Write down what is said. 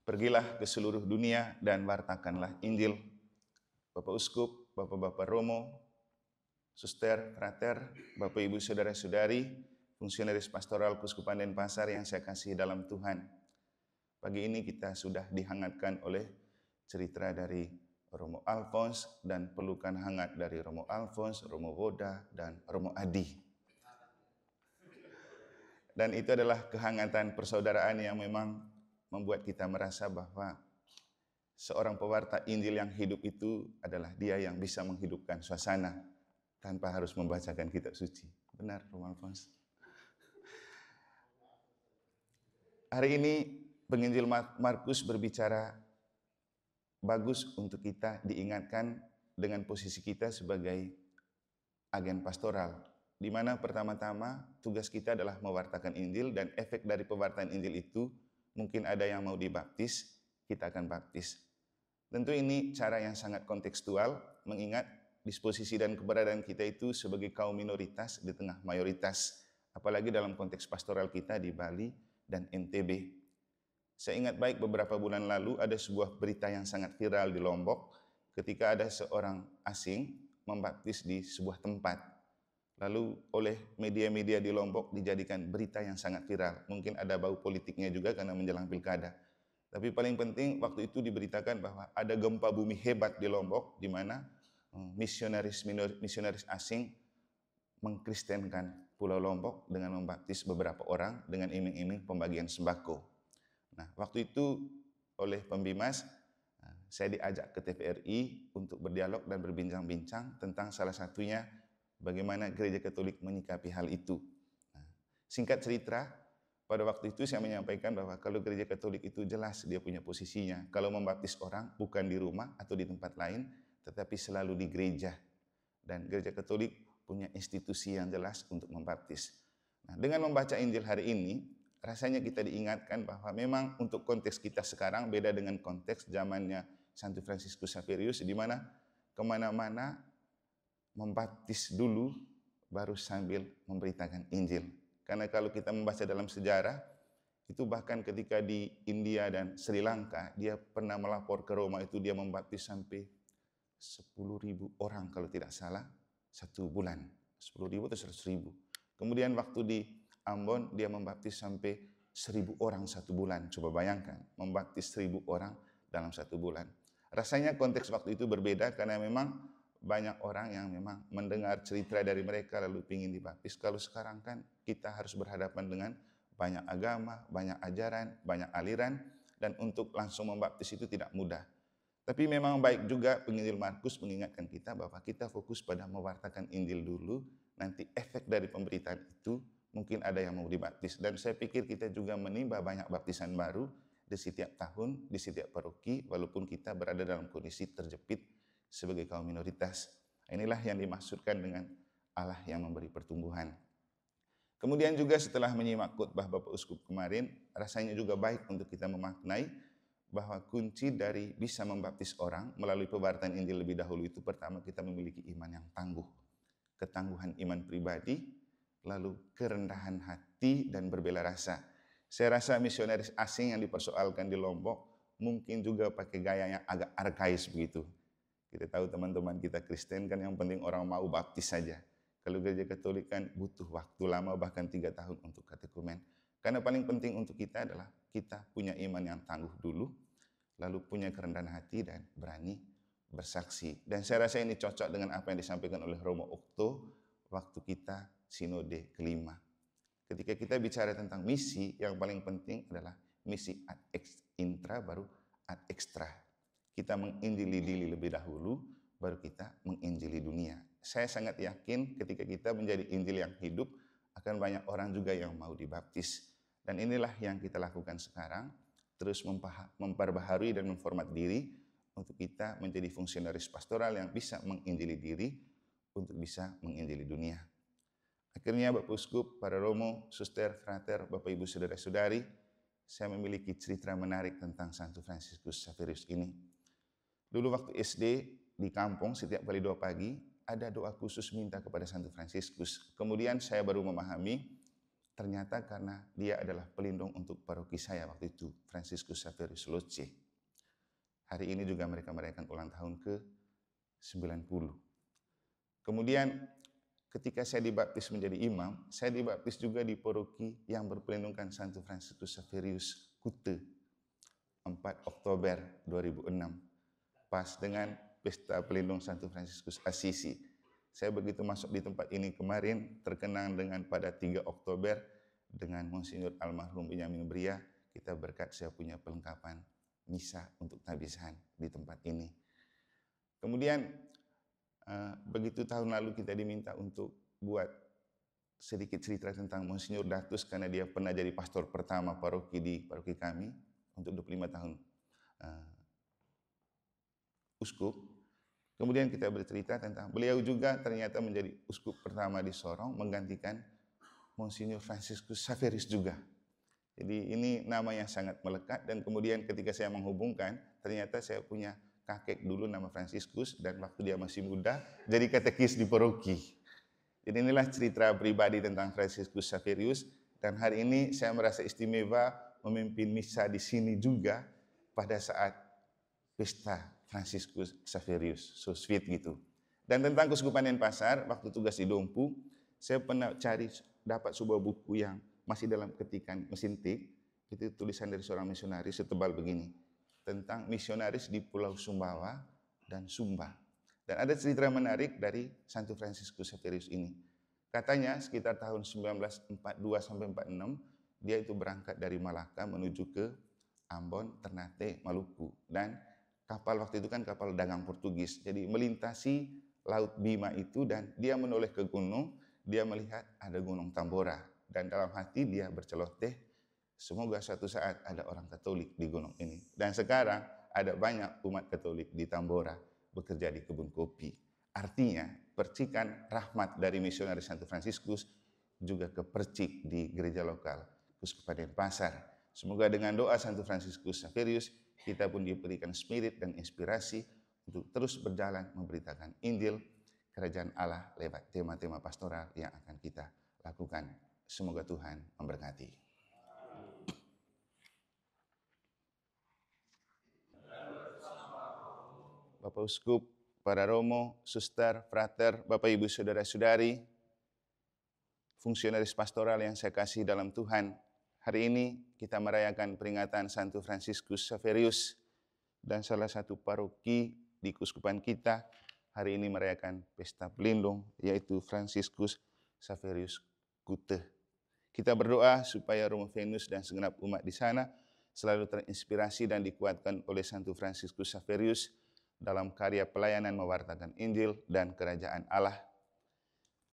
Pergilah ke seluruh dunia dan wartakanlah Injil. Bapak Uskup, Bapak-Bapak Romo, Suster, Frater, Bapak Ibu Saudara-saudari, fungsionaris pastoral Kuskupan Denpasar yang saya kasihi dalam Tuhan. Pagi ini kita sudah dihangatkan oleh cerita dari Romo Alfons dan pelukan hangat dari Romo Alfons, Romo Woda, dan Romo Adi. Dan itu adalah kehangatan persaudaraan yang memang membuat kita merasa bahwa seorang pewarta Injil yang hidup itu adalah dia yang bisa menghidupkan suasana tanpa harus membacakan kitab suci. Benar, Romo Alfons. Hari ini penginjil Markus berbicara bagus untuk kita diingatkan dengan posisi kita sebagai agen pastoral, di mana pertama-tama tugas kita adalah mewartakan Injil, dan efek dari pewartaan Injil itu mungkin ada yang mau dibaptis, kita akan baptis. Tentu ini cara yang sangat kontekstual, mengingat disposisi dan keberadaan kita itu sebagai kaum minoritas di tengah mayoritas, apalagi dalam konteks pastoral kita di Bali dan NTB. Saya ingat baik beberapa bulan lalu ada sebuah berita yang sangat viral di Lombok ketika ada seorang asing membaptis di sebuah tempat. Lalu oleh media-media di Lombok dijadikan berita yang sangat viral. Mungkin ada bau politiknya juga karena menjelang pilkada. Tapi paling penting waktu itu diberitakan bahwa ada gempa bumi hebat di Lombok, di mana misionaris asing mengkristenkan Pulau Lombok dengan membaptis beberapa orang dengan iming-iming pembagian sembako. Nah, waktu itu oleh Pembimas, saya diajak ke TVRI untuk berdialog dan berbincang-bincang tentang salah satunya bagaimana Gereja Katolik menyikapi hal itu. Nah, singkat cerita, pada waktu itu saya menyampaikan bahwa kalau Gereja Katolik itu jelas dia punya posisinya. Kalau membaptis orang bukan di rumah atau di tempat lain, tetapi selalu di gereja. Dan Gereja Katolik punya institusi yang jelas untuk membaptis. Nah, dengan membaca Injil hari ini, rasanya kita diingatkan bahwa memang untuk konteks kita sekarang beda dengan konteks zamannya Santo Fransiskus Xaverius, di mana kemana-mana membaptis dulu baru sambil memberitakan Injil. Karena kalau kita membaca dalam sejarah, itu bahkan ketika di India dan Sri Lanka, dia pernah melapor ke Roma, itu dia membaptis sampai 10.000 orang kalau tidak salah, satu bulan. 10.000 atau 100.000. Kemudian waktu di Ambon, dia membaptis sampai 1.000 orang satu bulan. Coba bayangkan, membaptis 1.000 orang dalam satu bulan. Rasanya konteks waktu itu berbeda karena memang banyak orang yang memang mendengar cerita dari mereka lalu ingin dibaptis. Kalau sekarang kan kita harus berhadapan dengan banyak agama, banyak ajaran, banyak aliran, dan untuk langsung membaptis itu tidak mudah. Tapi memang baik juga penginjil Markus mengingatkan kita bahwa kita fokus pada mewartakan Injil dulu, nanti efek dari pemberitaan itu mungkin ada yang mau dibaptis. Dan saya pikir kita juga menimba banyak baptisan baru di setiap tahun, di setiap paroki, walaupun kita berada dalam kondisi terjepit sebagai kaum minoritas. Inilah yang dimaksudkan dengan Allah yang memberi pertumbuhan. Kemudian juga setelah menyimak khotbah Bapak Uskup kemarin, rasanya juga baik untuk kita memaknai bahwa kunci dari bisa membaptis orang melalui pewartaan Injil lebih dahulu itu pertama kita memiliki iman yang tangguh. Ketangguhan iman pribadi, lalu kerendahan hati dan berbela rasa. Saya rasa misionaris asing yang dipersoalkan di Lombok mungkin juga pakai gaya yang agak arkais begitu. Kita tahu teman-teman kita Kristen kan yang penting orang mau baptis saja. Kalau Gereja Katolik kan butuh waktu lama bahkan 3 tahun untuk katekumen. Karena paling penting untuk kita adalah kita punya iman yang tangguh dulu, lalu punya kerendahan hati dan berani bersaksi. Dan saya rasa ini cocok dengan apa yang disampaikan oleh Romo Okto waktu kita sinode kelima. Ketika kita bicara tentang misi, yang paling penting adalah misi ad ex intra baru ad extra. Kita menginjili diri lebih dahulu, baru kita menginjili dunia. Saya sangat yakin ketika kita menjadi Injil yang hidup, akan banyak orang juga yang mau dibaptis. Dan inilah yang kita lakukan sekarang, terus memperbaharui dan memformat diri untuk kita menjadi fungsionaris pastoral yang bisa menginjili diri untuk bisa menginjili dunia. Akhirnya Bapak Uskup, para Romo, Suster, Frater, Bapak Ibu Saudara-saudari, saya memiliki cerita menarik tentang Santo Fransiskus Xaverius ini. Dulu waktu SD di kampung setiap kali doa pagi ada doa khusus minta kepada Santo Fransiskus. Kemudian saya baru memahami ternyata karena dia adalah pelindung untuk paroki saya waktu itu, Franciscus Xaverius Loce. Hari ini juga mereka merayakan ulang tahun ke-90. Kemudian ketika saya dibaptis menjadi imam, saya dibaptis juga di paroki yang berpelindungkan Santo Franciscus Xaverius Kute, 4 Oktober 2006, pas dengan pesta pelindung Santo Franciscus Assisi. Saya begitu masuk di tempat ini kemarin, terkenang dengan pada 3 Oktober dengan Monsinyur Almarhum Benyamin Bria, kita berkat saya punya pelengkapan misa untuk tabisan di tempat ini. Kemudian begitu tahun lalu kita diminta untuk buat sedikit cerita tentang Monsinyur Datus karena dia pernah jadi pastor pertama paroki di paroki kami untuk 25 tahun uskup. Kemudian kita bercerita tentang beliau juga ternyata menjadi uskup pertama di Sorong menggantikan Monsinyur Franciscus Xaverius juga. Jadi ini nama yang sangat melekat dan kemudian ketika saya menghubungkan ternyata saya punya kakek dulu nama Franciscus dan waktu dia masih muda jadi katekis di paroki. Jadi inilah cerita pribadi tentang Franciscus Xaverius dan hari ini saya merasa istimewa memimpin misa di sini juga pada saat pesta Franciscus Xaverius, so sweet gitu. Dan tentang Keuskupan Denpasar, waktu tugas di Dompu, saya pernah dapat sebuah buku yang masih dalam ketikan mesin tik, itu tulisan dari seorang misionaris setebal begini, tentang misionaris di Pulau Sumbawa dan Sumba. Dan ada cerita menarik dari Santo Franciscus Xaverius ini. Katanya sekitar tahun 1942 sampai 46, dia itu berangkat dari Malaka menuju ke Ambon, Ternate, Maluku. Dan kapal waktu itu kan kapal dagang Portugis. Jadi melintasi Laut Bima itu dan dia menoleh ke gunung, dia melihat ada Gunung Tambora. Dan dalam hati dia berceloteh, semoga suatu saat ada orang Katolik di gunung ini. Dan sekarang ada banyak umat Katolik di Tambora bekerja di kebun kopi. Artinya percikan rahmat dari misionaris Santo Franciscus juga kepercik di gereja lokal Keuskupan Denpasar. Semoga dengan doa Santo Franciscus Xaverius kita pun diberikan spirit dan inspirasi untuk terus berjalan memberitakan Injil Kerajaan Allah lewat tema-tema pastoral yang akan kita lakukan. Semoga Tuhan memberkati. Bapak Uskup, para Romo, Suster, Frater, Bapak Ibu Saudara-saudari, fungsionaris pastoral yang saya kasih dalam Tuhan, hari ini kita merayakan peringatan Santo Franciscus Xaverius dan salah satu paroki di keuskupan kita hari ini merayakan pesta pelindung yaitu Franciscus Xaverius Kute. Kita berdoa supaya Romo Venus dan segenap umat di sana selalu terinspirasi dan dikuatkan oleh Santo Franciscus Xaverius dalam karya pelayanan mewartakan Injil dan Kerajaan Allah